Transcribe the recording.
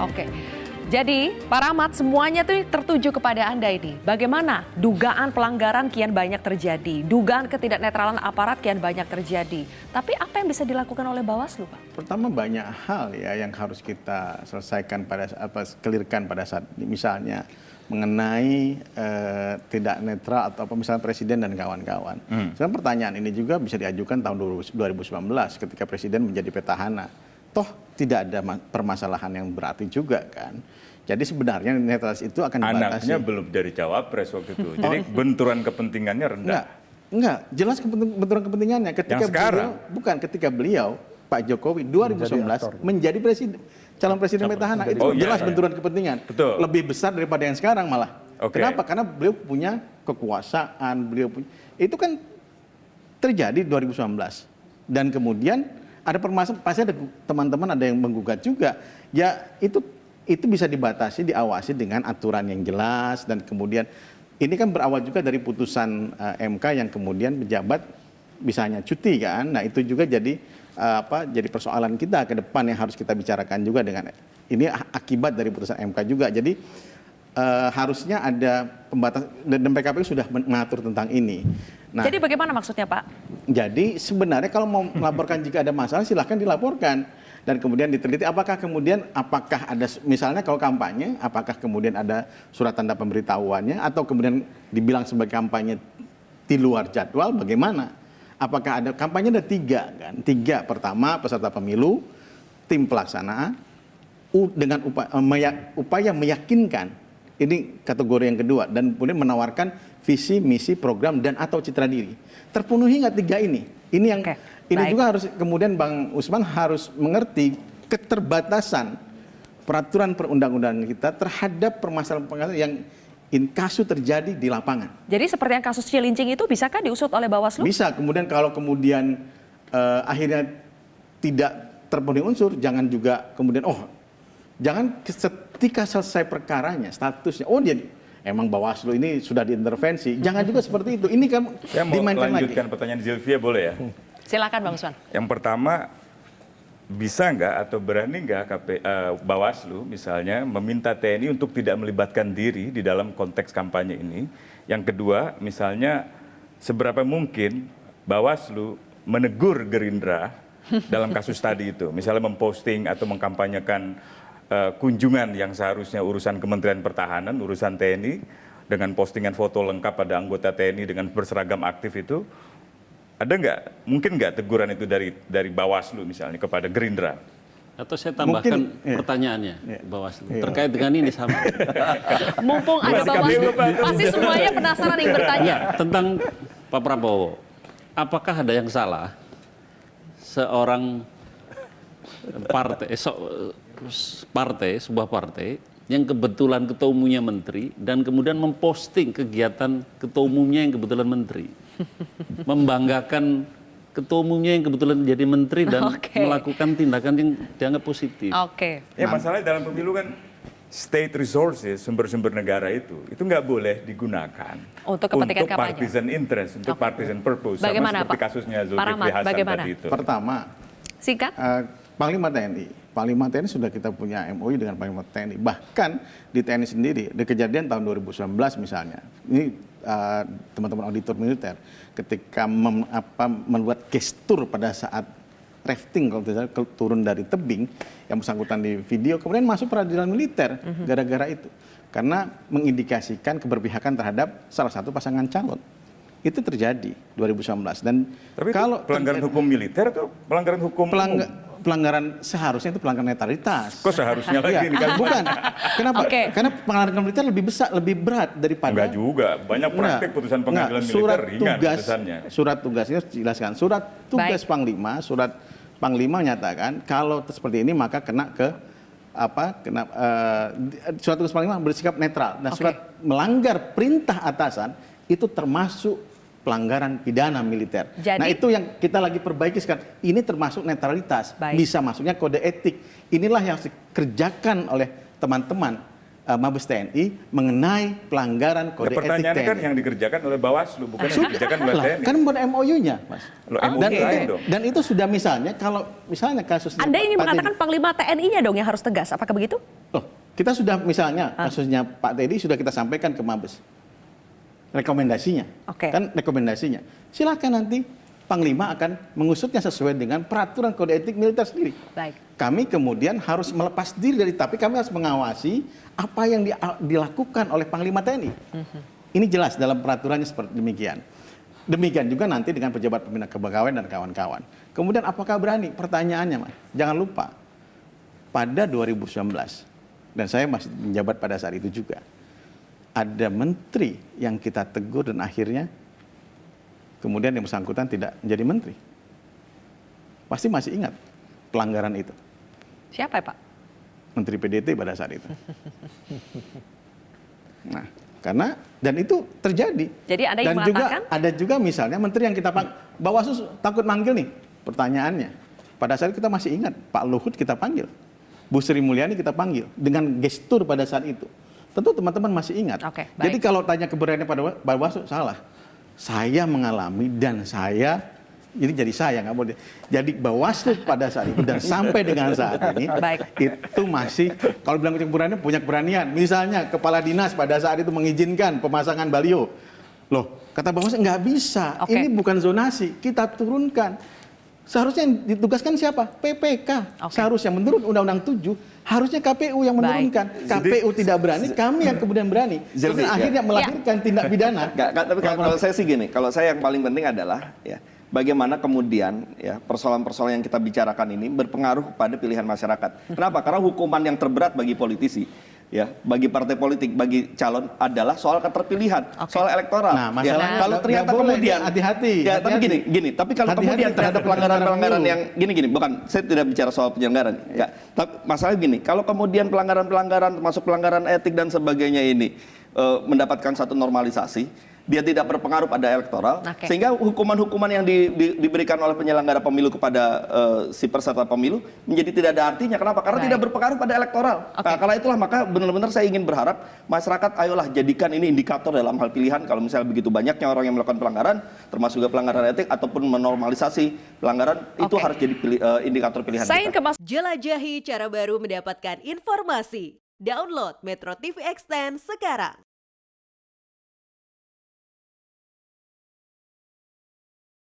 Oke. Jadi, Pak Rahmat, semuanya tuh tertuju kepada Anda ini. Bagaimana dugaan pelanggaran kian banyak terjadi, dugaan ketidaknetralan aparat kian banyak terjadi. Tapi apa yang bisa dilakukan oleh Bawaslu, Pak? Pertama banyak hal ya yang harus kita selesaikan clearkan pada saat ini. Misalnya mengenai tidak netral atau misalnya presiden dan kawan-kawan. Sekarang pertanyaan ini juga bisa diajukan tahun 2019 ketika presiden menjadi petahana. Toh tidak ada permasalahan yang berarti juga kan. Jadi sebenarnya netralis itu akan dibatasi. Anaknya belum dari cawapres waktu itu. Jadi benturan kepentingannya rendah. Enggak, jelas benturan kepentingannya ketika ketika beliau Pak Jokowi 2019 menjadi presiden, calon presiden petahana itu jelas benturan kepentingan. Betul. Lebih besar daripada yang sekarang malah. Kenapa? Karena beliau punya kekuasaan, itu kan terjadi 2019. Dan kemudian ada permasalahan, pasti ada teman-teman ada yang menggugat juga. Ya itu bisa dibatasi, diawasi dengan aturan yang jelas, dan kemudian ini kan berawal juga dari putusan MK yang kemudian pejabat bisanya cuti kan. Nah itu juga jadi jadi persoalan kita ke depan yang harus kita bicarakan juga dengan ini akibat dari putusan MK juga. Jadi harusnya ada pembatas, dan PKPU sudah mengatur tentang ini. Nah, jadi bagaimana maksudnya, Pak? Jadi sebenarnya kalau mau melaporkan jika ada masalah silahkan dilaporkan. Dan kemudian diteliti apakah ada, misalnya kalau kampanye, apakah kemudian ada surat tanda pemberitahuannya, atau kemudian dibilang sebagai kampanye di luar jadwal, bagaimana? Apakah ada, kampanye ada 3 kan? 3, pertama peserta pemilu, tim pelaksana, dengan upaya meyakinkan, ini kategori yang kedua, dan kemudian menawarkan visi, misi, program, dan atau citra diri. Terpenuhi nggak 3 ini? Ini yang ini juga harus kemudian Bang Usman harus mengerti keterbatasan peraturan perundang-undangan kita terhadap permasalahan yang kasus terjadi di lapangan. Jadi seperti yang kasus Cilincing itu bisakah diusut oleh Bawaslu? Bisa. Kemudian kalau kemudian akhirnya tidak terpenuhi unsur, jangan juga kemudian jangan ketika selesai perkaranya statusnya dia emang Bawaslu ini sudah diintervensi. Jangan juga seperti itu. Ini kan dimainkan lagi. Melanjutkan pertanyaan Zilvia boleh ya? Silakan Bang Usman. Yang pertama, bisa nggak atau berani nggak Bawaslu misalnya meminta TNI untuk tidak melibatkan diri di dalam konteks kampanye ini? Yang kedua, misalnya seberapa mungkin Bawaslu menegur Gerindra dalam kasus tadi itu? Misalnya memposting atau mengkampanyekan kunjungan yang seharusnya urusan Kementerian Pertahanan, urusan TNI, dengan postingan foto lengkap pada anggota TNI dengan berseragam aktif itu, ada nggak, mungkin nggak teguran itu dari Bawaslu misalnya kepada Gerindra? Atau saya tambahkan pertanyaannya, Bawaslu, terkait dengan ini sama. Mumpung ada Bawaslu, pasti semuanya penasaran yang bertanya. Tentang Pak Prabowo, apakah ada yang salah seorang sebuah partai yang kebetulan ketua umumnya menteri dan kemudian memposting kegiatan ketua umumnya yang kebetulan menteri, membanggakan ketua umumnya yang kebetulan jadi menteri dan melakukan tindakan yang dianggap positif. Ya masalahnya dalam pemilu kan state resources, sumber-sumber negara itu nggak boleh digunakan untuk kepentingan kampanye, partisan interest, untuk partisan purpose. Bagaimana, sama seperti Pak? kasusnya Zulkifli Hasan tadi itu. Pertama, singkat. Panglima TNI sudah kita punya MOU dengan Panglima TNI. Bahkan di TNI sendiri, di kejadian tahun 2019 misalnya, ini teman-teman auditor militer, ketika membuat gestur pada saat rafting, kalau tidak salah turun dari tebing, yang bersangkutan di video, kemudian masuk peradilan militer gara-gara itu. Karena mengindikasikan keberpihakan terhadap salah satu pasangan calon. Itu terjadi 2019. Dan tapi kalau pelanggaran hukum militer atau pelanggaran hukum pelanggaran seharusnya itu pelanggaran netralitas. Kok seharusnya lagi ini kan? Bukan. Kenapa? Karena pelanggaran militer lebih besar, lebih berat daripada. Enggak juga. Banyak praktik putusan pengadilan militer ringan putusannya. Surat tugasnya dijelaskan. Surat tugas Panglima, surat Panglima menyatakan kalau seperti ini maka kena ke surat tugas Panglima bersikap netral. Nah, surat melanggar perintah atasan itu termasuk pelanggaran pidana militer. Jadi, nah itu yang kita lagi perbaiki sekarang. Ini termasuk netralitas. Bisa masuknya kode etik. Inilah yang dikerjakan oleh teman-teman Mabes TNI mengenai pelanggaran kode etik TNI. Pertanyaannya kan yang dikerjakan oleh Bawaslu, bukan yang dikerjakan oleh TNI. Kan buat MOU-nya, Mas. Dan itu sudah misalnya, kalau misalnya kasus... Anda ini mengatakan Panglima TNI-nya dong yang harus tegas, apakah begitu? Kita sudah misalnya kasusnya Pak Teddy sudah kita sampaikan ke Mabes. Rekomendasinya. Oke. Kan rekomendasinya. Silakan nanti Panglima akan mengusutnya sesuai dengan peraturan kode etik militer sendiri. Baik. Kami kemudian harus melepas diri dari, tapi kami harus mengawasi apa yang dilakukan oleh Panglima TNI. Ini jelas dalam peraturannya seperti demikian. Demikian juga nanti dengan pejabat pembina kepegawaian dan kawan-kawan. Kemudian apakah berani? Pertanyaannya, Mas, jangan lupa pada 2019 dan saya masih menjabat pada saat itu juga, ada menteri yang kita tegur dan akhirnya kemudian yang bersangkutan tidak menjadi menteri. Pasti masih ingat pelanggaran itu. Siapa ya Pak? Menteri PDT pada saat itu. Nah, karena dan itu terjadi. Jadi ada yang dan juga mengatakan? ada juga misalnya menteri yang kita Bawaslu takut manggil nih. Pertanyaannya, pada saat itu kita masih ingat Pak Luhut kita panggil, Bu Sri Mulyani kita panggil dengan gestur pada saat itu. Tentu teman-teman masih ingat. Oke, baik. Jadi kalau tanya keberanian pada Bawaslu salah. Saya mengalami dan saya ini jadi saya nggak boleh. Jadi Bawaslu pada saat itu dan sampai dengan saat ini Baik. itu masih kalau bilang keberanian punya keberanian. Misalnya kepala dinas pada saat itu mengizinkan pemasangan baliho. Loh, kata Bawaslu nggak bisa. Oke. Ini bukan zonasi, kita turunkan. Seharusnya yang ditugaskan siapa? PPK. Oke. Seharusnya menurut Undang-Undang 7 harusnya KPU yang Baik. menurunkan. KPU tidak berani, kami yang kemudian berani. Jadi, Jadi akhirnya melahirkan tindak pidana. Tapi kalau saya sih gini, kalau saya yang paling penting adalah ya bagaimana kemudian ya persoalan-persoalan yang kita bicarakan ini berpengaruh kepada pilihan masyarakat. Kenapa? Karena hukuman yang terberat bagi politisi, ya bagi partai politik, bagi calon adalah soal keterpilihan, soal elektoral. Nah, masalahnya kalau nggak ternyata boleh, kemudian hati-hati. ya tapi Hati-hati. gini, tapi kalau Hati-hati kemudian ternyata terhadap pelanggaran-pelanggaran penyelenggaraan yang gini, bukan, saya tidak bicara soal penyelenggaran, ya. Tapi masalahnya gini, kalau kemudian pelanggaran-pelanggaran termasuk pelanggaran etik dan sebagainya ini mendapatkan satu normalisasi, dia tidak berpengaruh pada elektoral, Oke. sehingga hukuman-hukuman yang diberikan oleh penyelenggara pemilu kepada si peserta pemilu menjadi tidak ada artinya. Kenapa? Karena Baik. tidak berpengaruh pada elektoral. Oke. Nah, karena itulah maka benar-benar saya ingin berharap masyarakat ayolah jadikan ini indikator dalam hal pilihan. Kalau misalnya begitu banyaknya orang yang melakukan pelanggaran, termasuk juga pelanggaran etik ataupun menormalisasi pelanggaran, itu Oke. harus jadi indikator pilihan Saya ingin kita. ke Mas Jelajahi cara baru mendapatkan informasi. Download Metro TV Extend sekarang.